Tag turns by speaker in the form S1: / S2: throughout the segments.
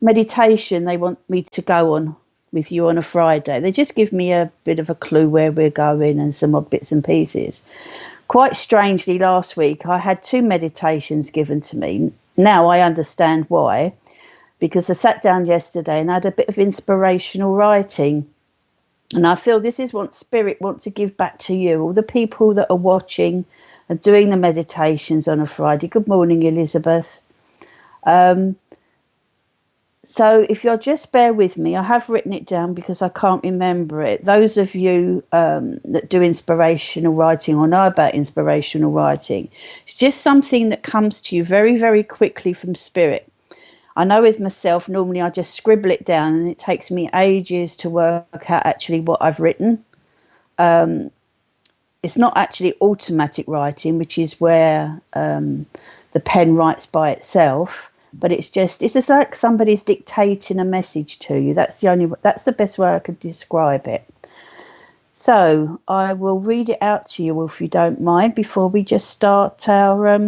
S1: meditation they want me to go on with you on a Friday. They just give me a bit of a clue where we're going and some odd bits and pieces. Quite strangely, last week I had 2 meditations given to me. Now I understand why, because I sat down yesterday and had a bit of inspirational writing. And I feel this is what Spirit wants to give back to you, all the people that are watching and doing the meditations on a Friday. Good morning, Elizabeth. So if you'll just bear with me, I have written it down because I can't remember it. Those of you that do inspirational writing or know about inspirational writing, it's just something that comes to you very, very quickly from Spirit. I know with myself, normally I just scribble it down and it takes me ages to work out actually what I've written. It's not actually automatic writing, which is where the pen writes by itself. But it's just like somebody's dictating a message to you. That's the best way I could describe it. So I will read it out to you, if you don't mind, before we just start our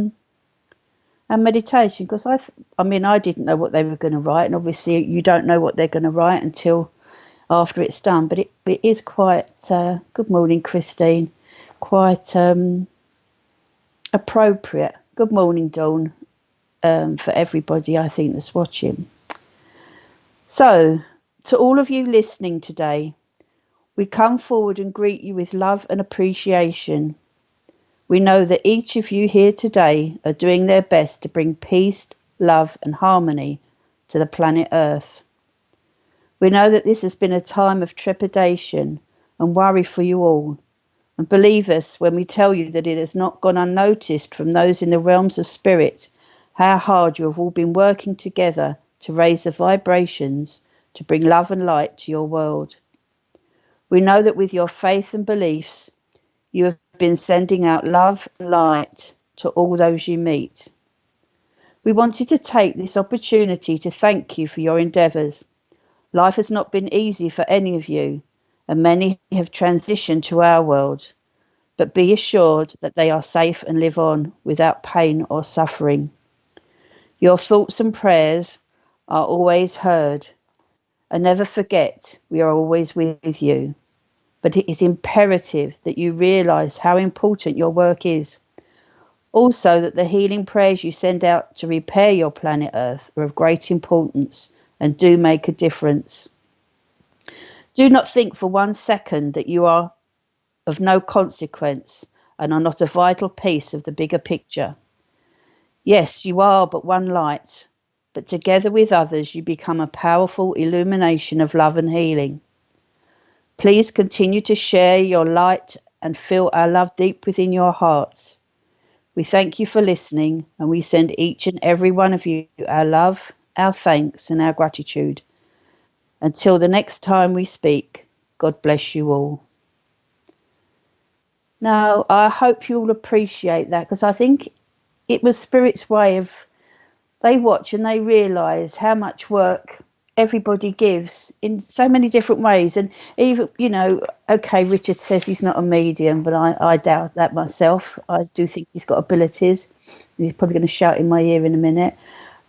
S1: meditation. Because I didn't know what they were going to write, and obviously you don't know what they're going to write until after it's done. But it is quite. Good morning, Christine. Quite appropriate. Good morning, Dawn. For everybody, I think, that's watching. So, to all of you listening today, we come forward and greet you with love and appreciation. We know that each of you here today are doing their best to bring peace, love and harmony to the planet Earth. We know that this has been a time of trepidation and worry for you all. And believe us when we tell you that it has not gone unnoticed from those in the realms of spirit how hard you have all been working together to raise the vibrations to bring love and light to your world. We know that with your faith and beliefs, you have been sending out love and light to all those you meet. We wanted to take this opportunity to thank you for your endeavours. Life has not been easy for any of you, and many have transitioned to our world. But be assured that they are safe and live on without pain or suffering. Your thoughts and prayers are always heard, and never forget we are always with you. But it is imperative that you realise how important your work is. Also that the healing prayers you send out to repair your planet Earth are of great importance and do make a difference. Do not think for 1 second that you are of no consequence and are not a vital piece of the bigger picture. Yes, you are but one light, but together with others you become a powerful illumination of love and healing. Please continue to share your light and feel our love deep within your hearts. We thank you for listening, and we send each and every one of you our love, our thanks and our gratitude. Until the next time we speak, God bless you all. Now, I hope you'll appreciate that, because I think it was Spirit's way of, they watch and they realise how much work everybody gives in so many different ways. And even, okay, Richard says he's not a medium, but I doubt that myself. I do think he's got abilities. He's probably going to shout in my ear in a minute.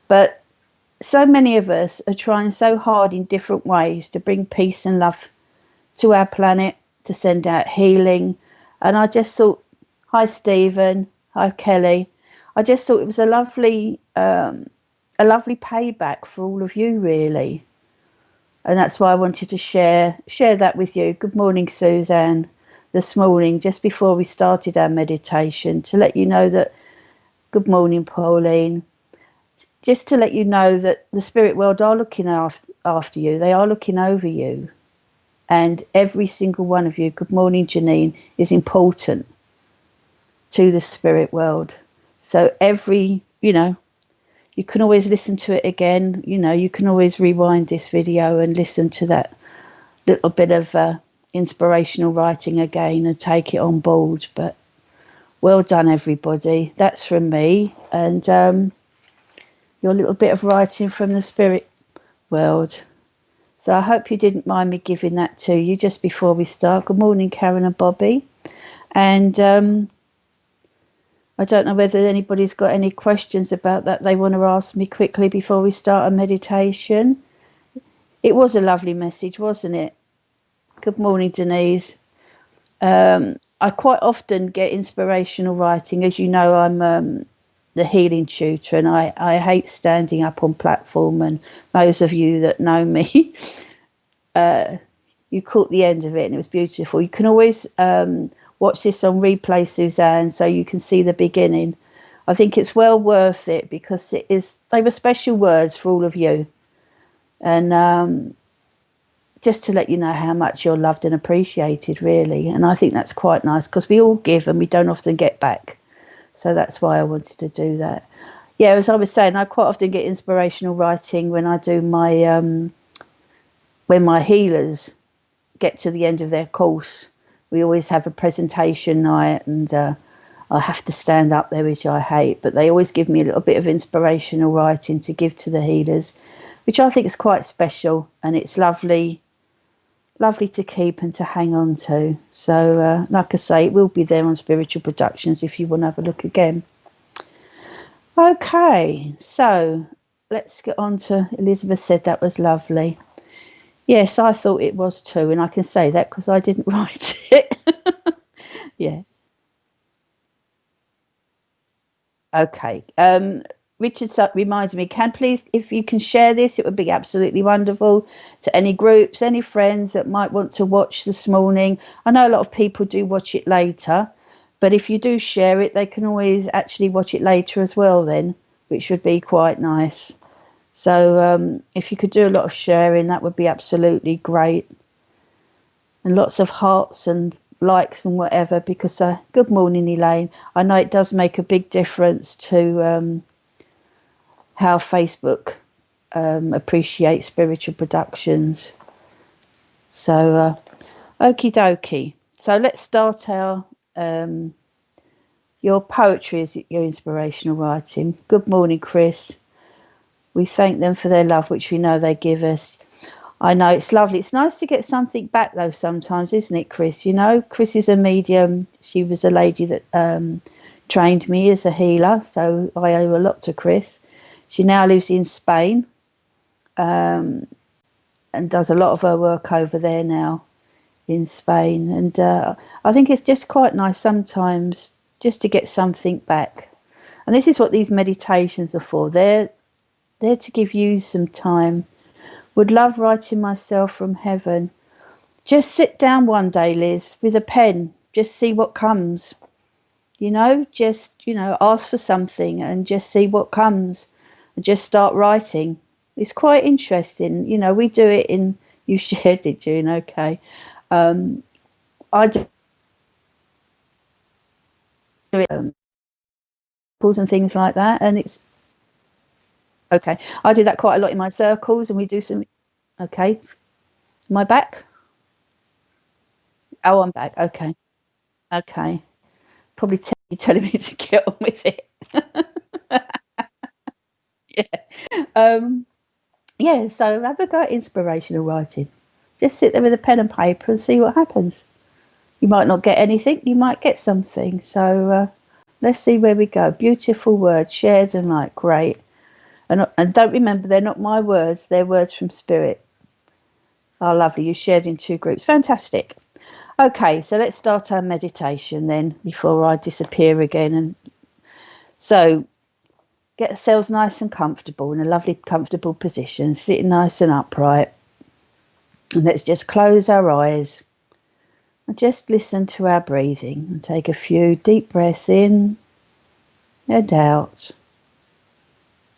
S1: But so many of us are trying so hard in different ways to bring peace and love to our planet, to send out healing. And I just thought, hi, Stephen. Hi, Kelly. I just thought it was a lovely payback for all of you, really. And that's why I wanted to share that with you. Good morning, Suzanne. This morning, just before we started our meditation, to let you know that, good morning, Pauline. Just to let you know that the spirit world are looking after you. They are looking over you. And every single one of you, good morning, Janine, is important to the spirit world. So you can always listen to it again. You can always rewind this video and listen to that little bit of inspirational writing again and take it on board. But well done, everybody. That's from me. And your little bit of writing from the spirit world. So I hope you didn't mind me giving that to you just before we start. Good morning, Karen and Bobby. And I don't know whether anybody's got any questions about that they want to ask me quickly before we start a meditation. It was a lovely message, wasn't it? Good morning, Denise. I quite often get inspirational writing. As you know, I'm the healing tutor, and I hate standing up on platform. And those of you that know me, you caught the end of it, and it was beautiful. You can always watch this on replay, Suzanne, so you can see the beginning. I think it's well worth it because they were special words for all of you. And just to let you know how much you're loved and appreciated, really. And I think that's quite nice because we all give and we don't often get back. So that's why I wanted to do that. Yeah, as I was saying, I quite often get inspirational writing when I do when my healers get to the end of their course. We always have a presentation night, and I have to stand up there, which I hate, but they always give me a little bit of inspirational writing to give to the healers, which I think is quite special, and it's lovely to keep and to hang on to. So like I say, it will be there on Spiritual Productions if you want to have a look again. Okay, so let's get on to Elizabeth said that was lovely. Yes, I thought it was too, and I can say that because I didn't write it. Yeah. Okay. Richard reminds me, please, if you can share this, it would be absolutely wonderful to any groups, any friends that might want to watch this morning. I know a lot of people do watch it later, but if you do share it, they can always actually watch it later as well then, which would be quite nice. So if you could do a lot of sharing, that would be absolutely great. And lots of hearts and likes and whatever, because good morning, Elaine. I know it does make a big difference to how Facebook appreciates Spiritual Productions. So okie dokie. So let's start our your poetry is your inspirational writing. Good morning, Chris. We thank them for their love, which we know they give us. I know it's lovely. It's nice to get something back though sometimes, isn't it, Chris? You know, Chris is a medium. She was a lady that trained me as a healer, so I owe a lot to Chris. She now lives in Spain and does a lot of her work over there now in Spain. And I think it's just quite nice sometimes just to get something back. And this is what these meditations are for. They're to give you some time. Would love writing myself from heaven. Just sit down one day, Liz, with a pen. Just see what comes. You know, ask for something and just see what comes. And just start writing. It's quite interesting. You know, we do it you shared it, June, okay. I do it and things like that, and it's okay. I do that quite a lot in my circles, and we do some. Okay, am I back? Oh, I'm back. Okay, okay. Probably telling me to get on with it. Yeah. Yeah. So have a go at inspirational writing. Just sit there with a pen and paper and see what happens. You might not get anything. You might get something. So let's see where we go. Beautiful words shared and like great. And don't remember, they're not my words. They're words from Spirit. Oh, lovely. You shared in two groups. Fantastic. Okay, so let's start our meditation then before I disappear again. And so get ourselves nice and comfortable in a lovely, comfortable position, sitting nice and upright. And let's just close our eyes and just listen to our breathing and take a few deep breaths in and out,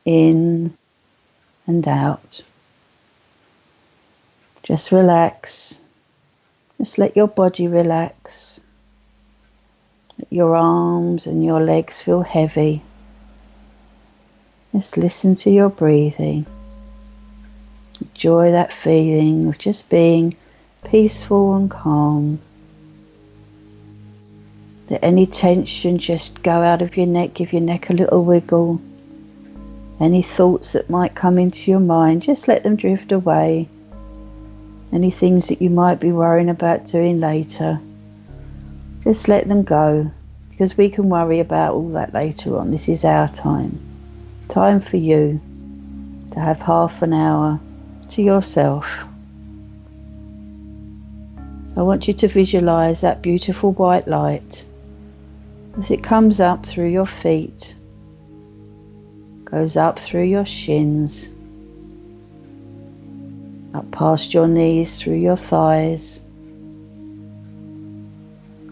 S1: in and out. Just relax. Just let your body relax. Let your arms and your legs feel heavy. Just listen to your breathing. Enjoy that feeling of just being peaceful and calm. Let any tension just go out of your neck, give your neck a little wiggle. Any thoughts that might come into your mind, just let them drift away. Any things that you might be worrying about doing later, just let them go. because we can worry about all that later on. This is our time. Time for you to have half an hour to yourself. So I want you to visualize that beautiful white light as it comes up through your feet, goes up through your shins, up past your knees, through your thighs,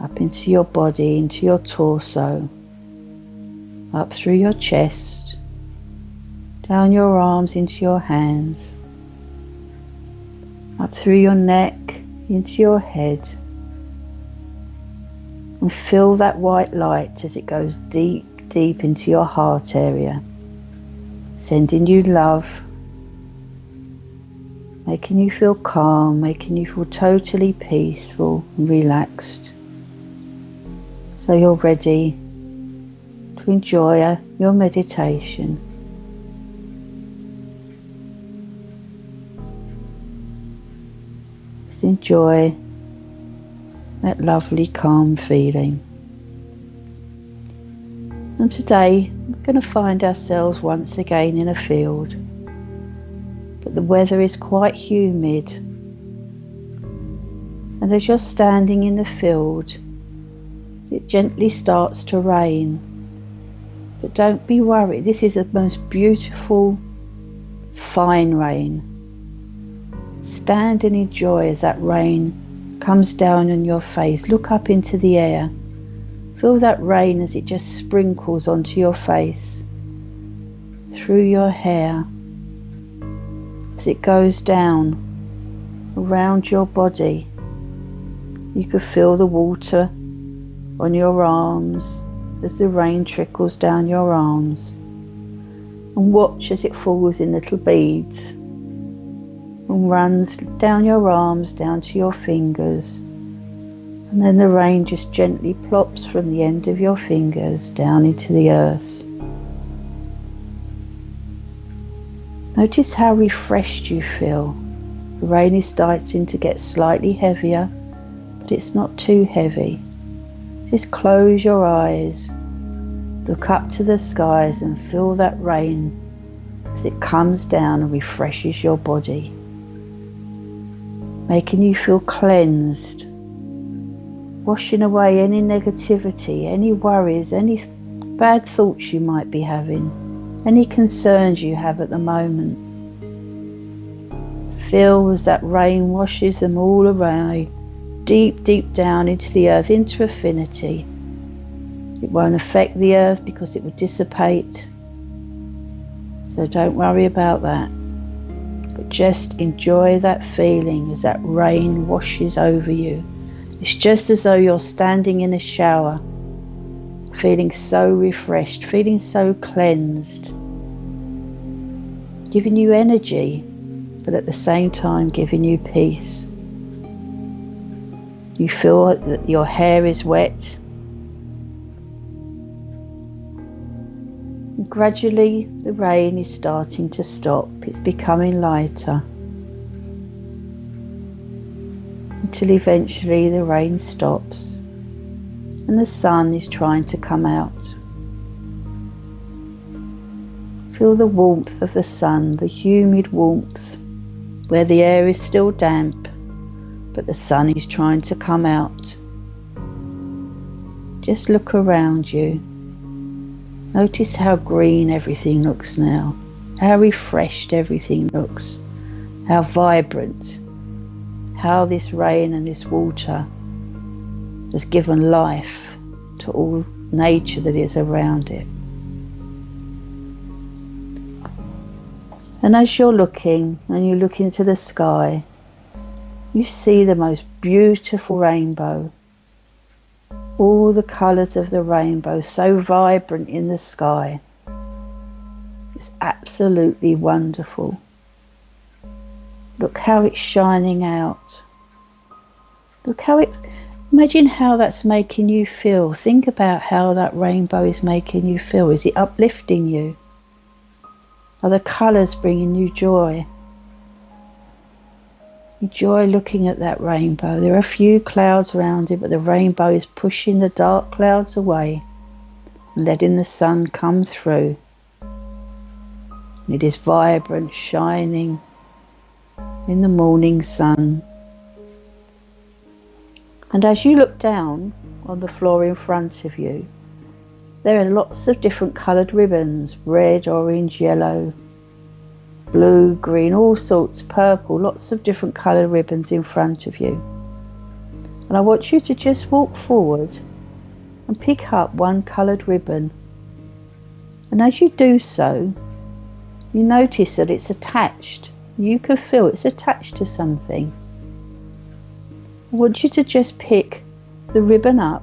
S1: up into your body, into your torso, up through your chest, down your arms into your hands, up through your neck, into your head, and feel that white light as it goes deep, deep into your heart area, sending you love, making you feel calm, making you feel totally peaceful and relaxed. So you're ready to enjoy your meditation. Just enjoy that lovely calm feeling. And today we're going to find ourselves once again in a field, but the weather is quite humid, and as you're standing in the field, it gently starts to rain. But don't be worried, this is the most beautiful fine rain. Stand and enjoy as that rain comes down on your face. Look up into the air. Feel that rain as it just sprinkles onto your face, through your hair, as it goes down around your body. You could feel the water on your arms as the rain trickles down your arms, and watch as it falls in little beads and runs down your arms, down to your fingers, and then the rain just gently plops from the end of your fingers down into the earth. Notice how refreshed you feel. The rain is starting to get slightly heavier, but it's not too heavy. Just close your eyes, look up to the skies and feel that rain as it comes down and refreshes your body, making you feel cleansed, washing away any negativity, any worries, any bad thoughts you might be having, any concerns you have at the moment. Feel as that rain washes them all away, deep, deep down into the earth, into infinity. It won't affect the earth because it will dissipate. So don't worry about that. But just enjoy that feeling as that rain washes over you. It's just as though you're standing in a shower, feeling so refreshed, feeling so cleansed, giving you energy, but at the same time giving you peace. You feel that your hair is wet. And gradually the rain is starting to stop. It's becoming lighter, until eventually the rain stops and the sun is trying to come out. Feel the warmth of the sun, the humid warmth, where the air is still damp, but the sun is trying to come out. Just look around you. Notice how green everything looks now, how refreshed everything looks, how vibrant, how this rain and this water has given life to all nature that is around it. And as you're looking and you look into the sky, you see the most beautiful rainbow. All the colours of the rainbow so vibrant in the sky. It's absolutely wonderful. Look how it's shining out. Imagine how that's making you feel. Think about how that rainbow is making you feel. Is it uplifting you? Are the colours bringing you joy? Enjoy looking at that rainbow. There are a few clouds around it, but the rainbow is pushing the dark clouds away and letting the sun come through. It is vibrant, shining in the morning sun. And as you look down on the floor in front of you, there are lots of different coloured ribbons, red, orange, yellow, blue, green, all sorts, purple, lots of different coloured ribbons in front of you. And I want you to just walk forward and pick up one coloured ribbon. And as you do so, you notice that it's attached. You can feel it's attached to something. I want you to just pick the ribbon up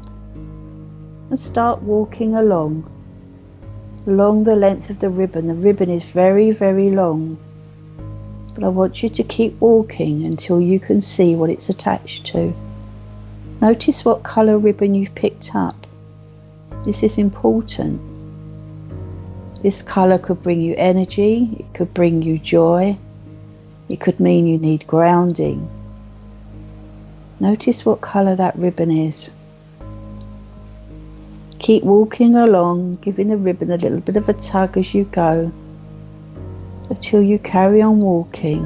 S1: and start walking along the length of the ribbon. The ribbon is very, very long, but I want you to keep walking until you can see what it's attached to. Notice what colour ribbon you've picked up. This is important. This colour could bring you energy, it could bring you joy, it could mean you need grounding. Notice what colour that ribbon is. Keep walking along, giving the ribbon a little bit of a tug as you go, until you carry on walking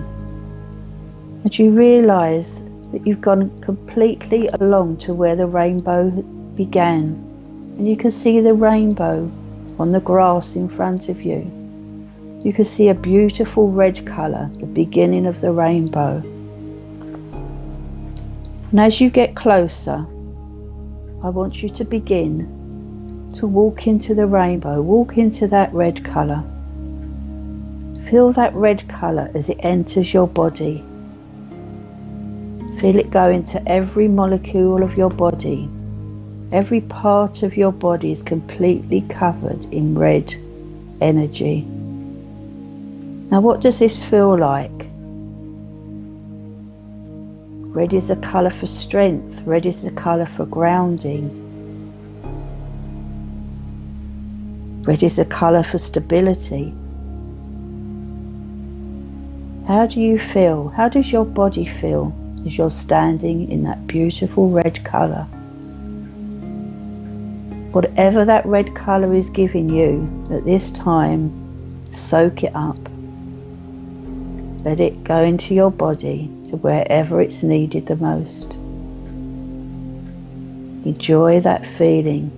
S1: and you realise that you've gone completely along to where the rainbow began, and you can see the rainbow on the grass in front of you. You can see a beautiful red colour, the beginning of the rainbow. And as you get closer, I want you to begin to walk into the rainbow, walk into that red colour. Feel that red colour as it enters your body. Feel it go into every molecule of your body. Every part of your body is completely covered in red energy. Now, what does this feel like? Red is the colour for strength. Red is the colour for grounding. Red is the colour for stability. How do you feel? How does your body feel as you're standing in that beautiful red colour? Whatever that red colour is giving you at this time, soak it up. Let it go into your body to wherever it's needed the most. Enjoy that feeling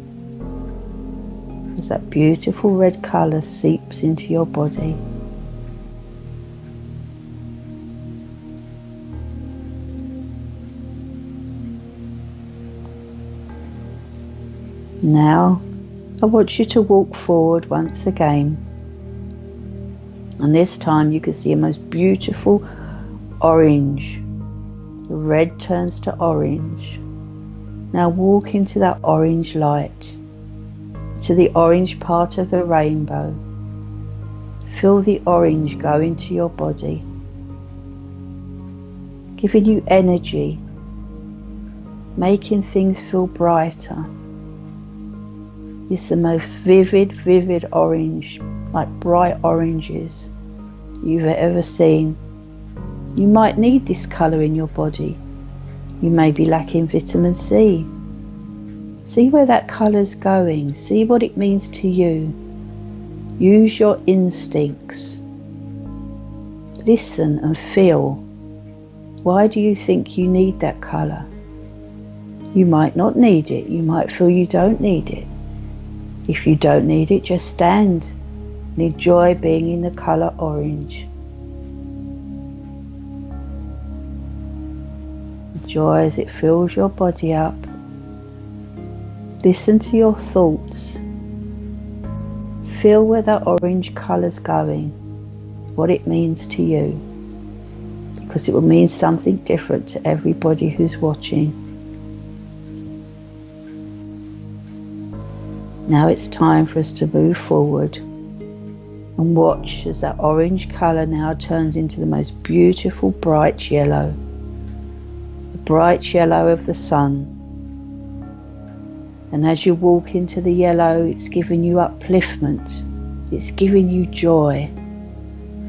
S1: as that beautiful red colour seeps into your body. Now, I want you to walk forward once again. And this time you can see a most beautiful orange. The red turns to orange. Now walk into that orange light, to the orange part of the rainbow. Feel the orange go into your body, giving you energy, making things feel brighter. It's the most vivid orange, like bright oranges you've ever seen. You might need this colour in your body. You may be lacking vitamin C. See where that colour's going. See what it means to you. Use your instincts. Listen and feel. Why do you think you need that colour? You might not need it. You might feel you don't need it. If you don't need it, just stand and enjoy being in the colour orange. Enjoy as it fills your body up. Listen to your thoughts. Feel where that orange colour's going, what it means to you, because it will mean something different to everybody who's watching. Now it's time for us to move forward and watch as that orange colour now turns into the most beautiful bright yellow. The bright yellow of the sun. And as you walk into the yellow, it's giving you upliftment. It's giving you joy.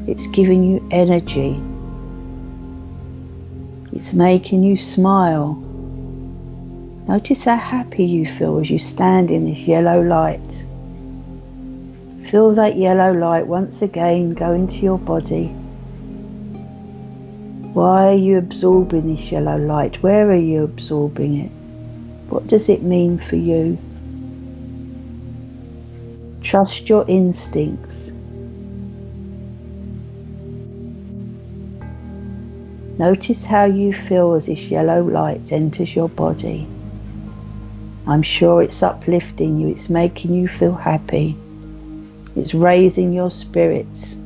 S1: It's giving you energy. It's making you smile. Notice how happy you feel as you stand in this yellow light. Feel that yellow light once again go into your body. Why are you absorbing this yellow light? Where are you absorbing it? What does it mean for you? Trust your instincts. Notice how you feel as this yellow light enters your body. I'm sure it's uplifting you, it's making you feel happy. It's raising your spirits,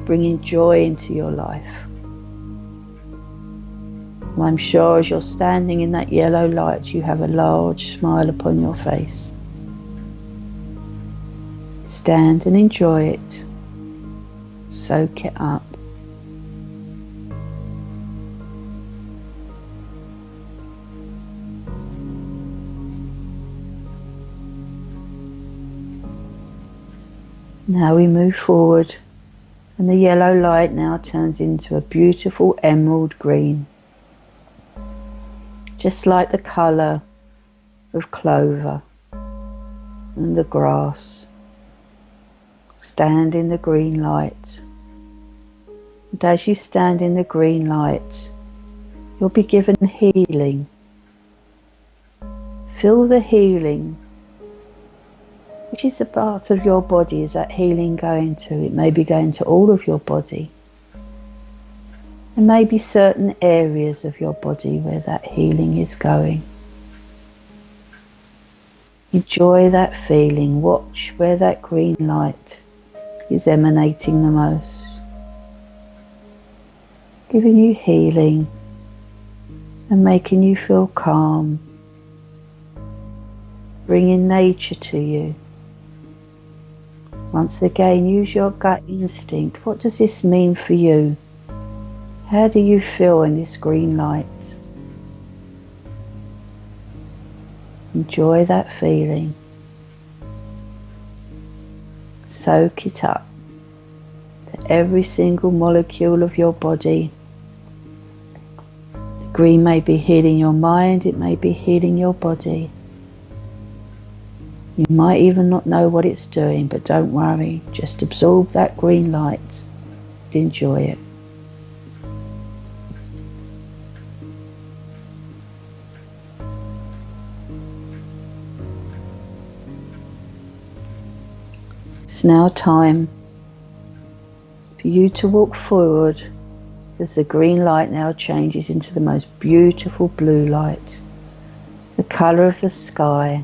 S1: bringing joy into your life. And I'm sure as you're standing in that yellow light, you have a large smile upon your face. Stand and enjoy it. Soak it up. Now we move forward, and the yellow light now turns into a beautiful emerald green, just like the colour of clover and the grass. Stand in the green light, and as you stand in the green light, you'll be given healing. Feel the healing. Which is the part of your body is that healing going to? It may be going to all of your body. There may be certain areas of your body where that healing is going. Enjoy that feeling. Watch where that green light is emanating the most. Giving you healing and making you feel calm. Bringing nature to you. Once again, use your gut instinct. What does this mean for you? How do you feel in this green light? Enjoy that feeling. Soak it up to every single molecule of your body. The green may be healing your mind, it may be healing your body. You might even not know what it's doing, but don't worry. Just absorb that green light and enjoy it. It's now time for you to walk forward as the green light now changes into the most beautiful blue light, the colour of the sky.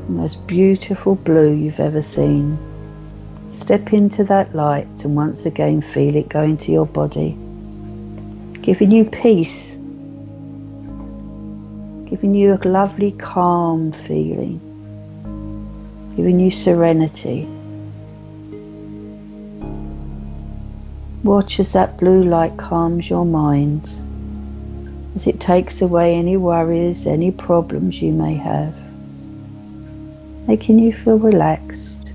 S1: The most beautiful blue you've ever seen. Step into that light and once again feel it go into your body, giving you peace, giving you a lovely calm feeling, giving you serenity. Watch as that blue light calms your mind, as it takes away any worries, any problems you may have, making you feel relaxed,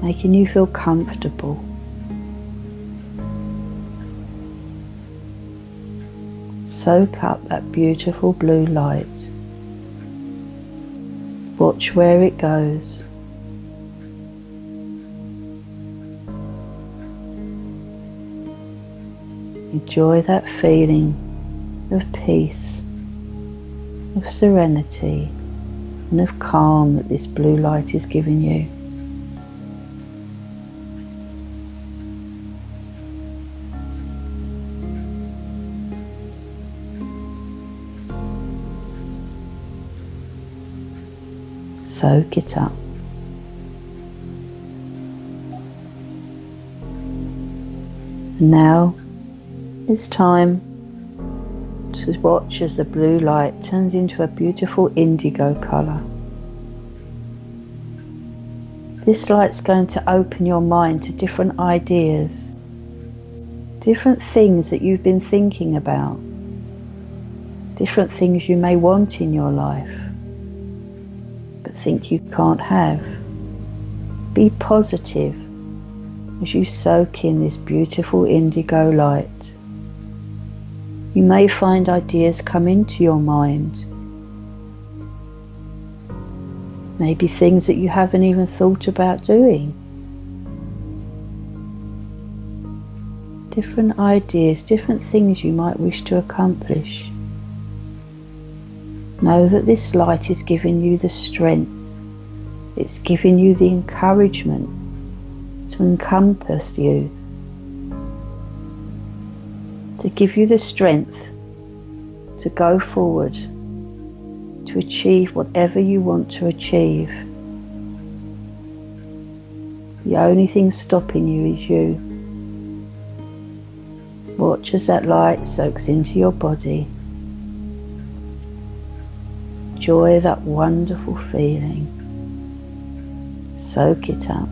S1: making you feel comfortable. Soak up that beautiful blue light. Watch where it goes. Enjoy that feeling of peace, of serenity, and of calm that this blue light is giving you. Soak it up. And now it's time to watch as the blue light turns into a beautiful indigo colour. This light's going to open your mind to different ideas, different things that you've been thinking about, different things you may want in your life but think you can't have. Be positive. as you soak in this beautiful indigo light. You may find ideas come into your mind. Maybe things that you haven't even thought about doing. Different ideas, different things you might wish to accomplish. Know that this light is giving you the strength. It's giving you the encouragement to encompass you, to give you the strength to go forward, to achieve whatever you want to achieve. The only thing stopping you is you. Watch as that light soaks into your body. Enjoy that wonderful feeling. Soak it up.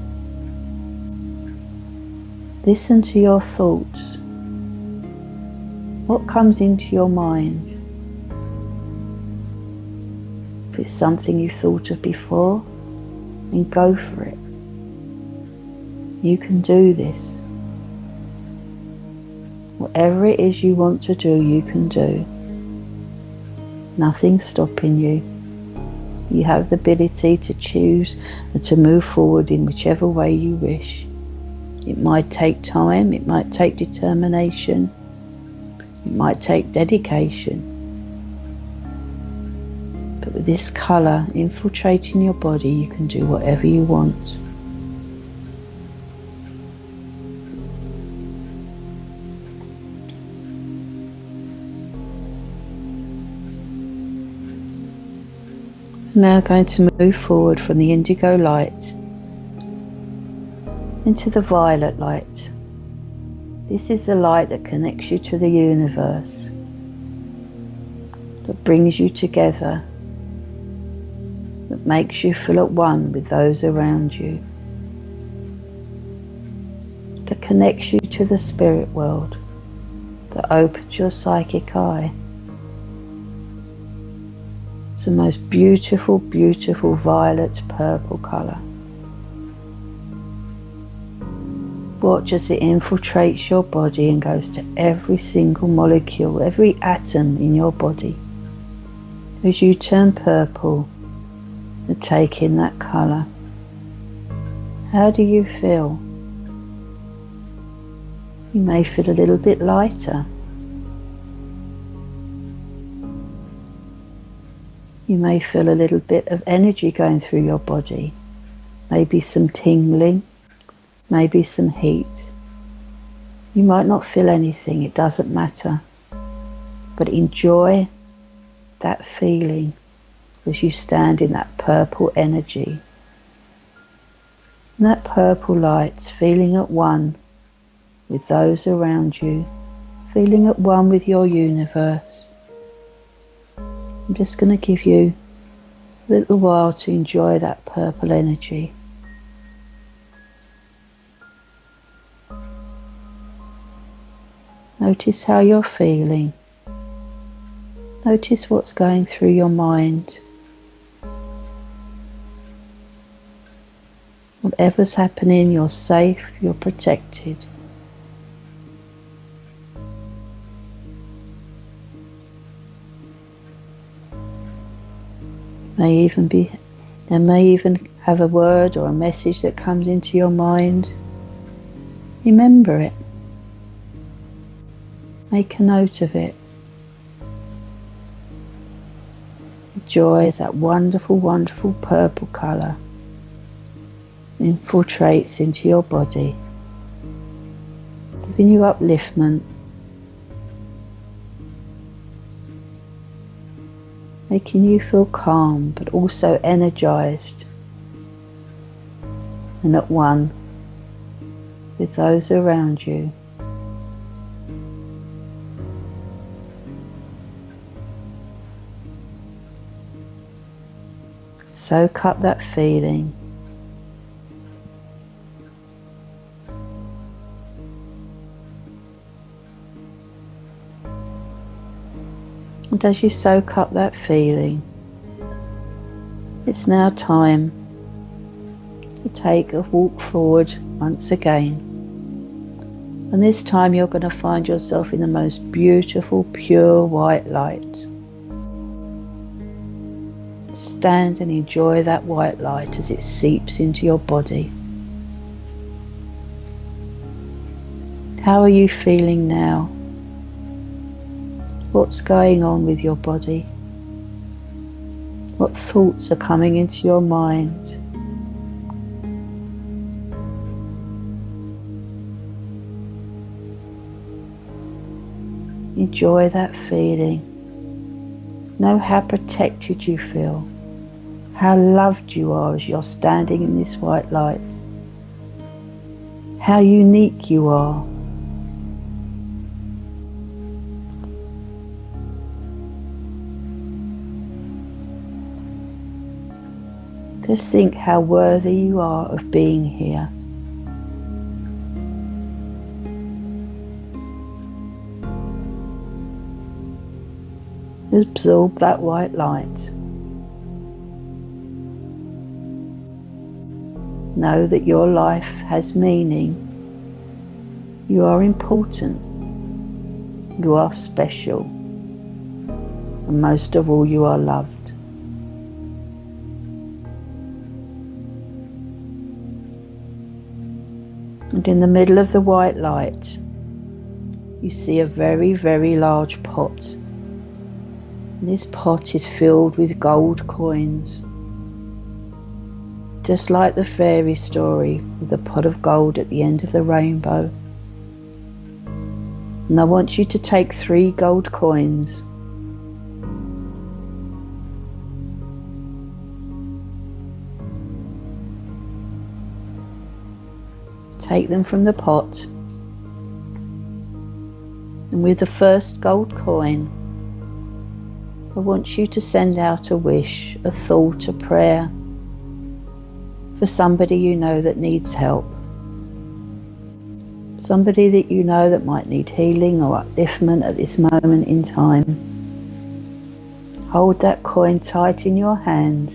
S1: Listen to your thoughts. What comes into your mind? If it's something you've thought of before, then go for it. You can do this. Whatever it is you want to do, you can do. Nothing's stopping you. You have the ability to choose and to move forward in whichever way you wish. It might take time, it might take determination, it might take dedication. But with this colour infiltrating your body, you can do whatever you want. Now going to move forward from the indigo light into the violet light. This is the light that connects you to the universe, that brings you together, that makes you feel at one with those around you, that connects you to the spirit world, that opens your psychic eye. It's the most beautiful, beautiful violet purple colour. Watch as it infiltrates your body and goes to every single molecule, every atom in your body. As you turn purple and take in that colour, how do you feel? You may feel a little bit lighter. You may feel a little bit of energy going through your body, maybe some tingling, maybe some heat. You might not feel anything, it doesn't matter, but enjoy that feeling as you stand in that purple energy. And that purple light's feeling at one with those around you, feeling at one with your universe. I'm just going to give you a little while to enjoy that purple energy. Notice how you're feeling. Notice what's going through your mind. Whatever's happening, you're safe, you're protected. There may even have a word or a message that comes into your mind. Remember it. Make a note of it. Joy is that wonderful, wonderful purple colour. Infiltrates into your body, giving you upliftment, making you feel calm but also energized and at one with those around you. Soak up that feeling. And as you soak up that feeling, it's now time to take a walk forward once again. And this time you're going to find yourself in the most beautiful, pure white light. Stand and enjoy that white light as it seeps into your body. How are you feeling now? What's going on with your body? What thoughts are coming into your mind? Enjoy that feeling. Know how protected you feel, how loved you are as you're standing in this white light, how unique you are. Just think how worthy you are of being here. Absorb that white light. Know that your life has meaning. You are important. You are special. And most of all, you are loved. And in the middle of the white light, you see a very, very large pot. This pot is filled with gold coins, just like the fairy story with the pot of gold at the end of the rainbow. And I want you to take 3 gold coins. Take them from the pot, and with the first gold coin, I want you to send out a wish, a thought, a prayer for somebody you know that needs help. Somebody that you know that might need healing or upliftment at this moment in time. Hold that coin tight in your hand.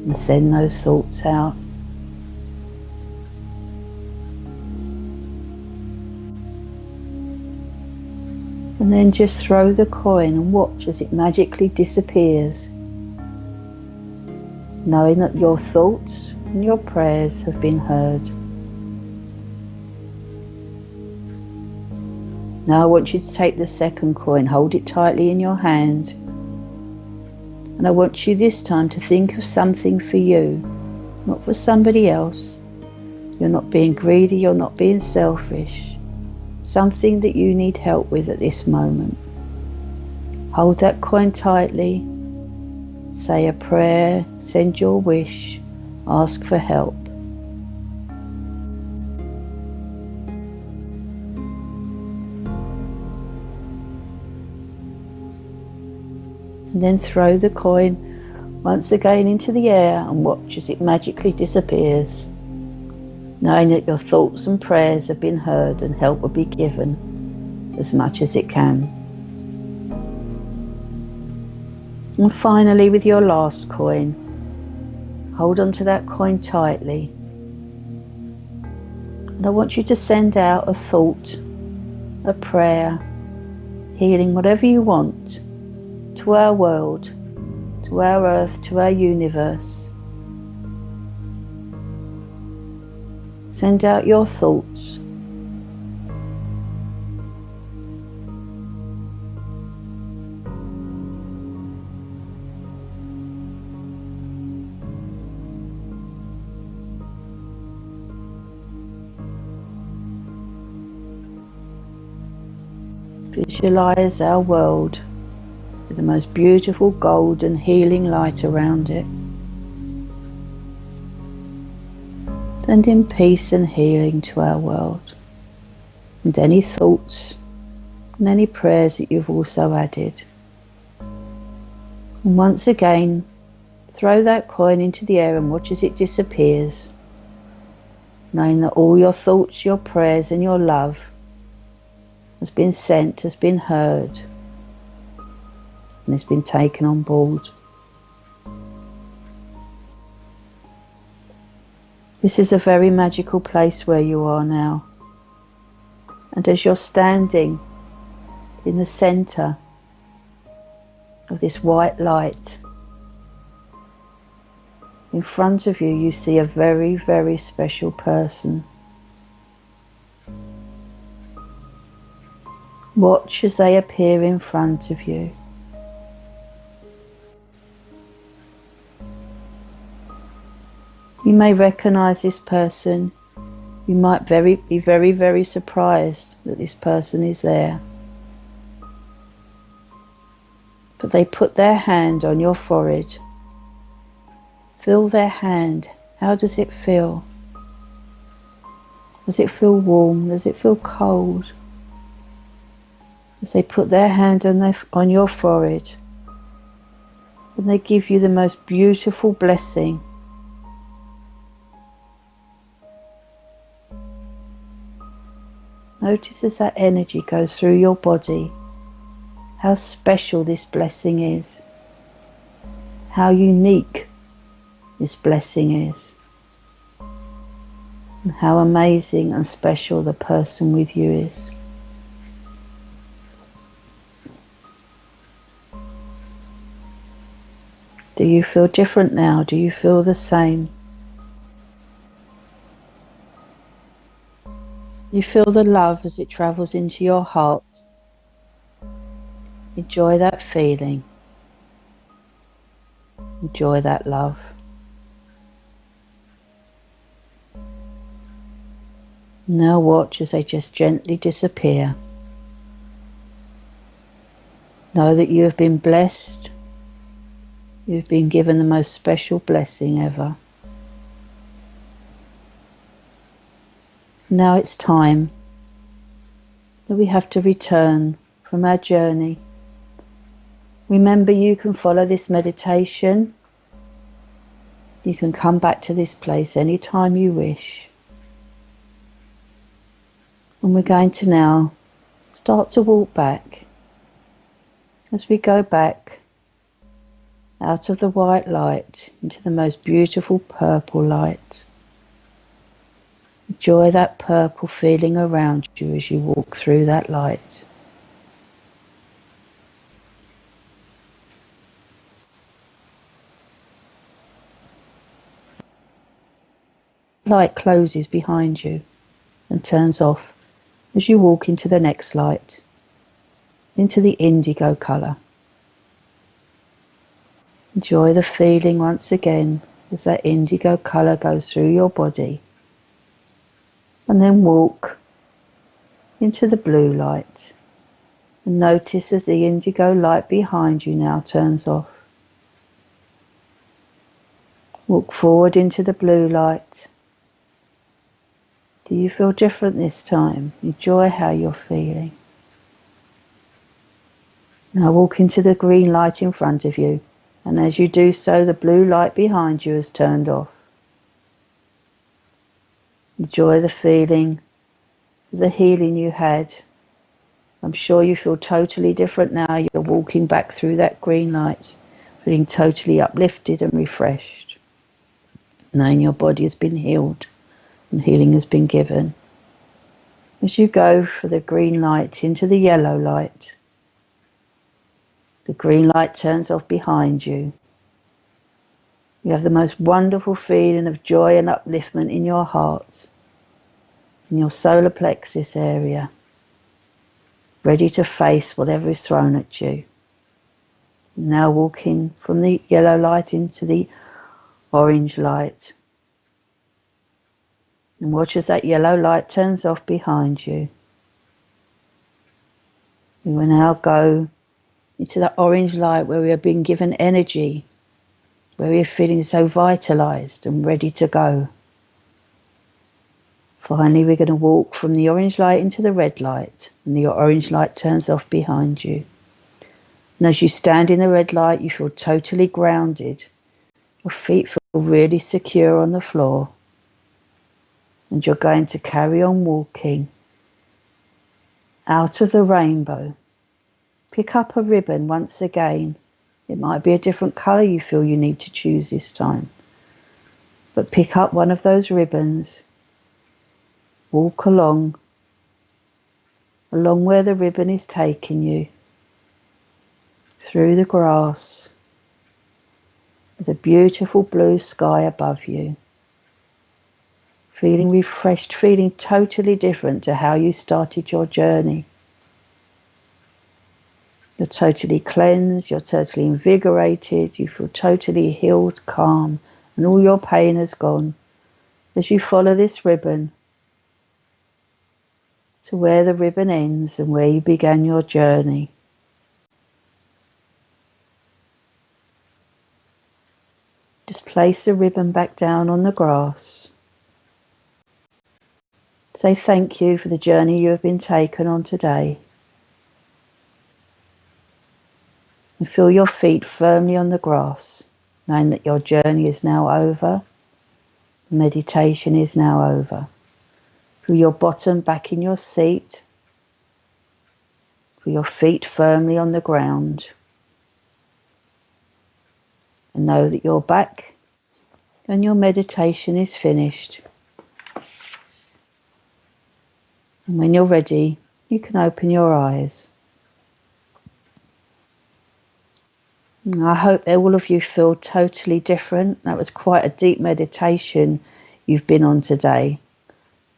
S1: And send those thoughts out. And then just throw the coin and watch as it magically disappears, knowing that your thoughts and your prayers have been heard. Now I want you to take the second coin, hold it tightly in your hand, and I want you this time to think of something for you, not for somebody else. You're not being greedy, you're not being selfish. Something that you need help with at this moment. Hold that coin tightly, say a prayer, send your wish, ask for help. And then throw the coin once again into the air and watch as it magically disappears, knowing that your thoughts and prayers have been heard and help will be given as much as it can. And finally, with your last coin, hold on to that coin tightly. And I want you to send out a thought, a prayer, healing, whatever you want, to our world, to our earth, to our universe. Send out your thoughts. Visualize our world with the most beautiful golden healing light around it. Sending peace and healing to our world, and any thoughts and any prayers that you've also added. And once again, throw that coin into the air and watch as it disappears, knowing that all your thoughts, your prayers and your love has been sent, has been heard, and has been taken on board. This is a very magical place where you are now. And as you're standing in the center of this white light, in front of you, you see a very, very special person. Watch as they appear in front of you. You may recognize this person. You might be very, very surprised that this person is there. But they put their hand on your forehead. Feel their hand. How does it feel? Does it feel warm? Does it feel cold? As they put their hand on your forehead, and they give you the most beautiful blessing. Notice as that energy goes through your body, how special this blessing is, how unique this blessing is, and how amazing and special the person with you is. Do you feel different now? Do you feel the same? You feel the love as it travels into your heart. Enjoy that feeling. Enjoy that love. Now watch as they just gently disappear. Know that you have been blessed. You've been given the most special blessing ever. Now it's time that we have to return from our journey. Remember, you can follow this meditation. You can come back to this place anytime you wish. And we're going to now start to walk back. As we go back out of the white light into the most beautiful purple light. Enjoy that purple feeling around you as you walk through that light. Light closes behind you and turns off as you walk into the next light, into the indigo colour. Enjoy the feeling once again as that indigo colour goes through your body. And then walk into the blue light. And notice as the indigo light behind you now turns off. Walk forward into the blue light. Do you feel different this time? Enjoy how you're feeling. Now walk into the green light in front of you. And as you do so, the blue light behind you has turned off. Enjoy the feeling, the healing you had. I'm sure you feel totally different now. You're walking back through that green light, feeling totally uplifted and refreshed, knowing your body has been healed and healing has been given. As you go for the green light into the yellow light, the green light turns off behind you. You have the most wonderful feeling of joy and upliftment in your heart, in your solar plexus area, ready to face whatever is thrown at you. Now walking from the yellow light into the orange light. And watch as that yellow light turns off behind you. You will now go into that orange light where we are being given energy, where we are feeling so vitalized and ready to go. Finally, we're going to walk from the orange light into the red light, and the orange light turns off behind you. And as you stand in the red light, you feel totally grounded. Your feet feel really secure on the floor. And you're going to carry on walking out of the rainbow. Pick up a ribbon once again. It might be a different colour you feel you need to choose this time. But pick up one of those ribbons, walk along where the ribbon is taking you, through the grass, with a beautiful blue sky above you, feeling refreshed, feeling totally different to how you started your journey. You're totally cleansed, you're totally invigorated, you feel totally healed, calm, and all your pain has gone as you follow this ribbon to where the ribbon ends and where you began your journey. Just place the ribbon back down on the grass. Say thank you for the journey you have been taken on today. And feel your feet firmly on the grass, knowing that your journey is now over. The meditation is now over. Feel your bottom back in your seat. Feel your feet firmly on the ground. And know that you're back and your meditation is finished. And when you're ready, you can open your eyes. And I hope all of you feel totally different. That was quite a deep meditation you've been on today.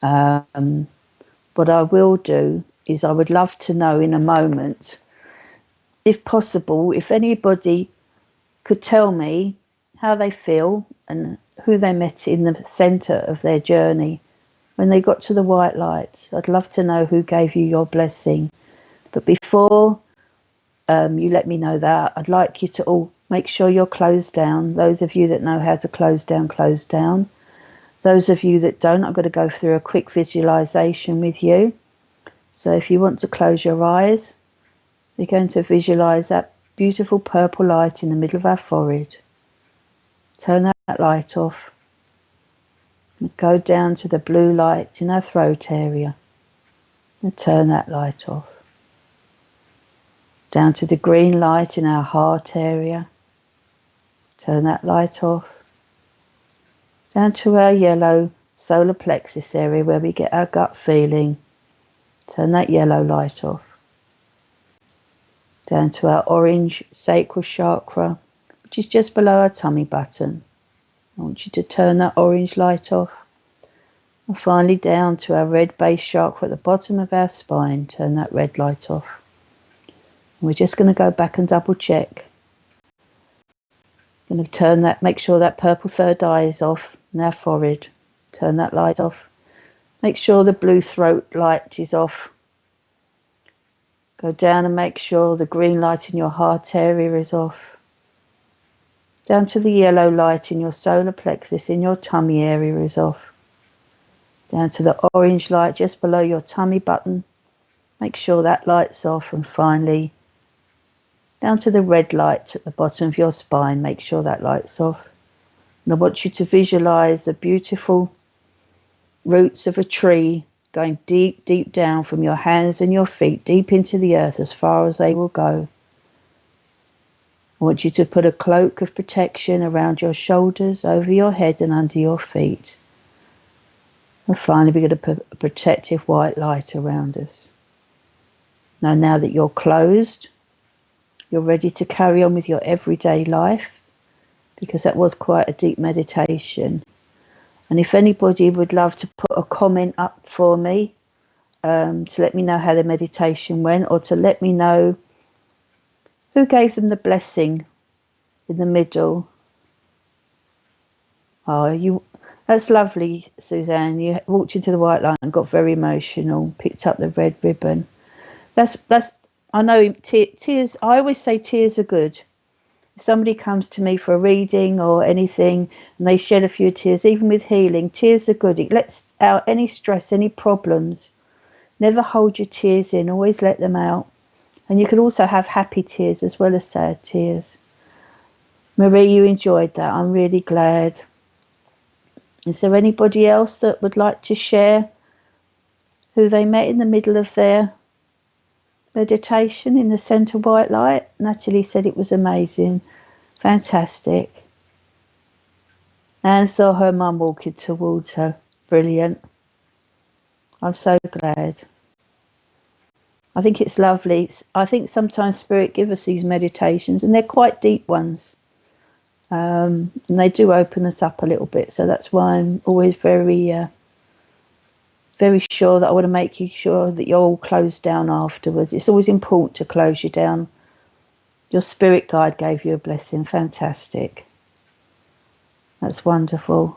S1: What I will do is I would love to know in a moment, if possible, if anybody could tell me how they feel and who they met in the centre of their journey when they got to the white light. I'd love to know who gave you your blessing. But before you let me know that, I'd like you to all make sure you're closed down. Those of you that know how to close down, close down. Those of you that don't, I'm going to go through a quick visualization with you. So if you want to close your eyes, you're going to visualize that beautiful purple light in the middle of our forehead. Turn that light off. And go down to the blue light in our throat area. And turn that light off. Down to the green light in our heart area. Turn that light off. Down to our yellow solar plexus area where we get our gut feeling. Turn that yellow light off. Down to our orange sacral chakra, which is just below our tummy button. I want you to turn that orange light off. And finally down to our red base chakra at the bottom of our spine. Turn that red light off. And we're just going to go back and double check. Going to turn that, make sure that purple third eye is off in our forehead. Turn that light off. Make sure the blue throat light is off. Go down and make sure the green light in your heart area is off. Down to the yellow light in your solar plexus in your tummy area is off. Down to the orange light just below your tummy button. Make sure that light's off. And finally, down to the red light at the bottom of your spine. Make sure that light's off. And I want you to visualize the beautiful roots of a tree going deep, deep down from your hands and your feet, deep into the earth as far as they will go. I want you to put a cloak of protection around your shoulders, over your head and under your feet. And finally, we're going to put a protective white light around us. Now that you're closed, you're ready to carry on with your everyday life, because that was quite a deep meditation. And if anybody would love to put a comment up for me, to let me know how the meditation went, or to let me know who gave them the blessing in the middle. Oh, that's lovely, Suzanne. You walked into the white light and got very emotional, picked up the red ribbon. That's. I know tears. I always say tears are good. If somebody comes to me for a reading or anything and they shed a few tears, even with healing, tears are good. It lets out any stress, any problems. Never hold your tears in. Always let them out. And you can also have happy tears as well as sad tears. Marie, you enjoyed that. I'm really glad. Is there anybody else that would like to share who they met in the middle of their meditation in the centre white light? Natalie said it was amazing. Fantastic. Anne saw her mum walking towards her. Brilliant. I'm so glad. I think it's lovely. I think sometimes Spirit give us these meditations, and they're quite deep ones. And they do open us up a little bit. So that's why I'm always very sure that I want to make you sure that you're all closed down afterwards. It's always important to close you down. Your spirit guide gave you a blessing. Fantastic. That's wonderful.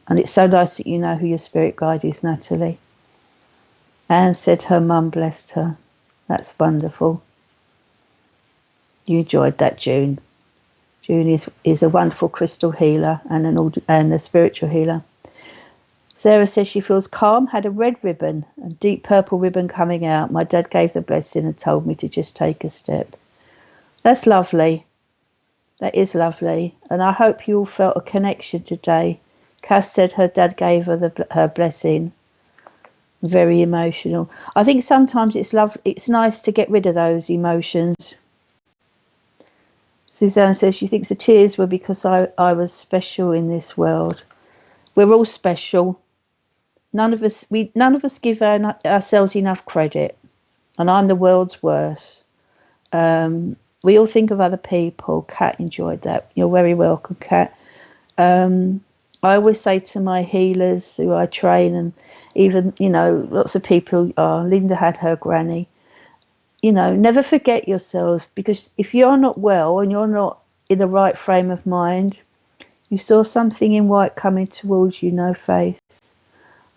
S1: And it's so nice that you know who your spirit guide is, Natalie. Anne said her mum blessed her. That's wonderful. You enjoyed that, June. June is a wonderful crystal healer and a spiritual healer. Sarah says she feels calm, had a red ribbon, a deep purple ribbon coming out. My dad gave the blessing and told me to just take a step. That's lovely. That is lovely. And I hope you all felt a connection today. Cass said her dad gave her her blessing. Very emotional. I think sometimes it's nice to get rid of those emotions. Suzanne says she thinks the tears were because I was special in this world. We're all special. None of us give ourselves enough credit. And I'm the world's worst. We all think of other people. Kat enjoyed that. You're very welcome, Kat. I always say to my healers who I train, and even, lots of people are, Linda had her granny, never forget yourselves, because if you're not well and you're not in the right frame of mind, you saw something in white coming towards you, no face.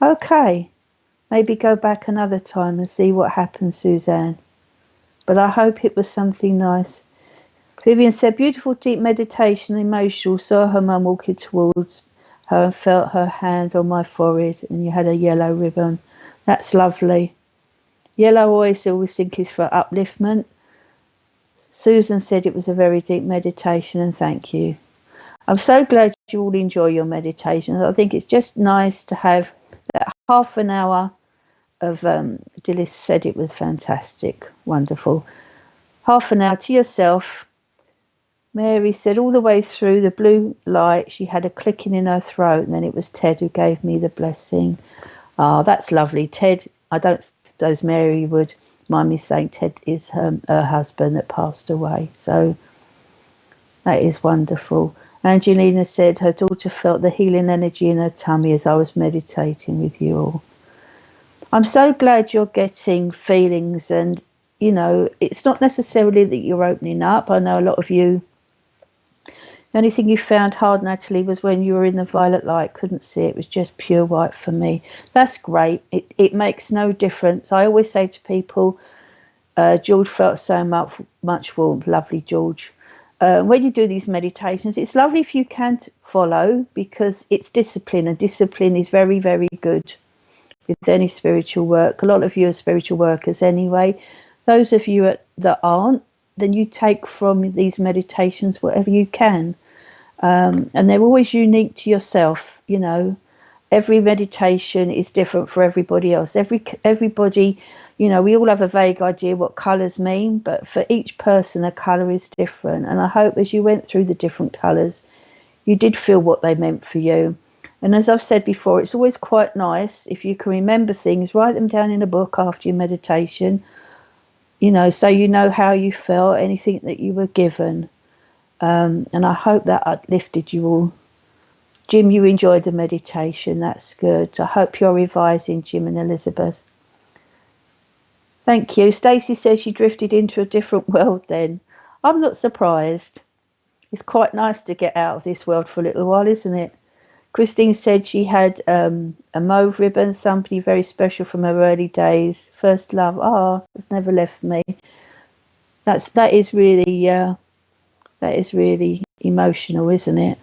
S1: Okay, maybe go back another time and see what happens, Suzanne. But I hope it was something nice. Vivian said, beautiful deep meditation, emotional, saw her mum walking towards her and felt her hand on my forehead, and you had a yellow ribbon. That's lovely. Yellow always think is for upliftment. Susan said it was a very deep meditation, and thank you. I'm so glad you all enjoy your meditations. I think it's just nice to have that half an hour of, Dilys said it was fantastic, wonderful. Half an hour to yourself. Mary said all the way through the blue light, she had a clicking in her throat, and then it was Ted who gave me the blessing. Oh, that's lovely. Ted, I don't suppose Mary would mind me saying Ted is her husband that passed away. So that is wonderful. Angelina said her daughter felt the healing energy in her tummy as I was meditating with you all. I'm so glad you're getting feelings, and, it's not necessarily that you're opening up. I know a lot of you, the only thing you found hard, Natalie, was when you were in the violet light, couldn't see it was just pure white for me. That's great. It makes no difference. I always say to people, George felt so much warmth. Lovely, George. When you do these meditations, it's lovely if you can follow, because it's discipline, and discipline is very, very good with any spiritual work. A lot of you are spiritual workers anyway. Those of you that aren't, then you take from these meditations whatever you can. And they're always unique to yourself. Every meditation is different for everybody else. Everybody, we all have a vague idea what colours mean, but for each person, a colour is different. And I hope as you went through the different colours, you did feel what they meant for you. And as I've said before, it's always quite nice if you can remember things, write them down in a book after your meditation, so you know how you felt, anything that you were given. And I hope that uplifted you all. Jim, you enjoyed the meditation. That's good. I hope you're revising, Jim and Elizabeth. Thank you. Stacey says she drifted into a different world then. I'm not surprised. It's quite nice to get out of this world for a little while, isn't it? Christine said she had a mauve ribbon, somebody very special from her early days. First love. It's never left me. That is really emotional, isn't it?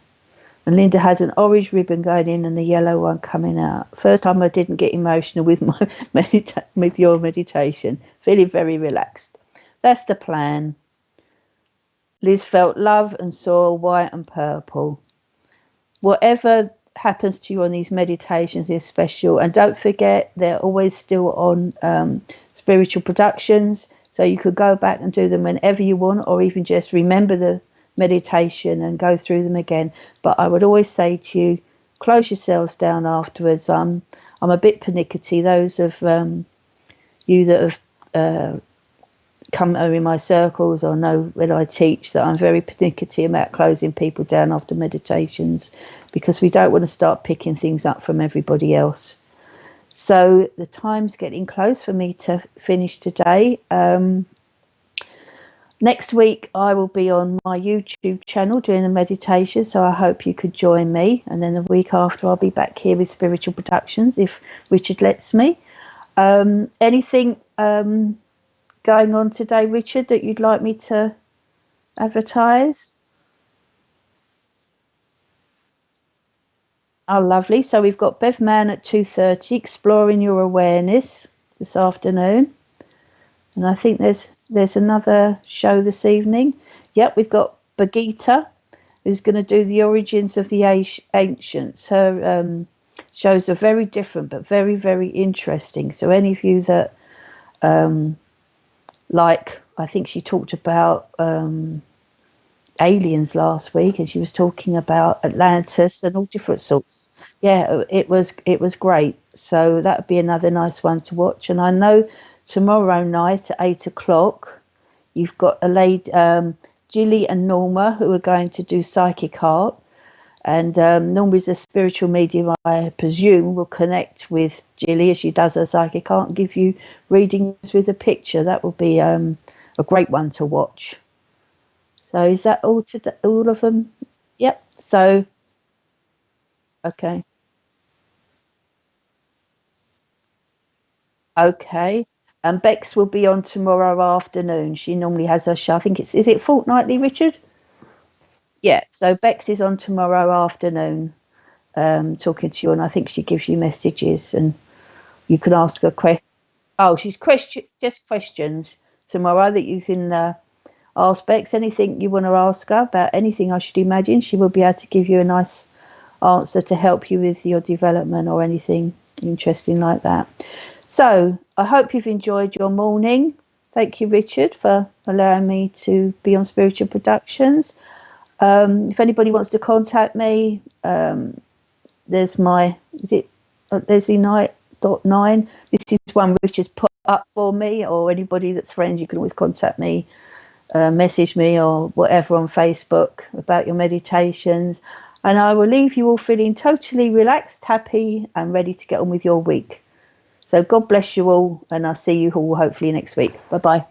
S1: And Linda had an orange ribbon going in and a yellow one coming out. First time I didn't get emotional with my with your meditation. Feeling very relaxed. That's the plan. Liz felt love and saw white and purple. Whatever happens to you on these meditations is special, and don't forget they're always still on spiritual productions, so you could go back and do them whenever you want, or even just remember the meditation and go through them again. But I would always say to you, close yourselves down afterwards. I'm a bit pernickety. Those of you that have come over in my circles or know when I teach that I'm very pernickety about closing people down after meditations, because we don't want to start picking things up from everybody else. So the time's getting close for me to finish today. Next week I will be on my YouTube channel doing a meditation, so I hope you could join me. And then the week after I'll be back here with Spiritual Productions if Richard lets me. Anything going on today, Richard, that you'd like me to advertise? Oh, lovely. So we've got Bev Mann at 2:30, Exploring Your Awareness this afternoon. And I think there's another show this evening. Yep, we've got Bagita, who's going to do the origins of the ancients. Her shows are very different, but very, very interesting. So any of you that like, I think she talked about aliens last week, and she was talking about Atlantis and all different sorts. Yeah, it was great. So that would be another nice one to watch. And I know tomorrow night at 8 o'clock, you've got a lady, Gilly and Norma, who are going to do psychic art. And Norma is a spiritual medium, I presume, will connect with Gilly as she does her psychic art and give you readings with a picture. That will be a great one to watch. So is that all of them? Yep. So, okay. Okay. And Bex will be on tomorrow afternoon. She normally has her show. I think is it fortnightly, Richard? Yeah. So Bex is on tomorrow afternoon, talking to you, and I think she gives you messages, and you can ask her questions. Oh, she's just questions tomorrow that you can ask Bex. Anything you want to ask her about anything, I should imagine she will be able to give you a nice answer to help you with your development or anything interesting like that. So I hope you've enjoyed your morning. Thank you, Richard, for allowing me to be on Spiritual Productions. If anybody wants to contact me, there's my, is it Lesley Knight .9? This is one Richard's put up for me, or anybody that's friends, you can always contact me, message me or whatever on Facebook about your meditations. And I will leave you all feeling totally relaxed, happy, and ready to get on with your week. So God bless you all, and I'll see you all hopefully next week. Bye-bye.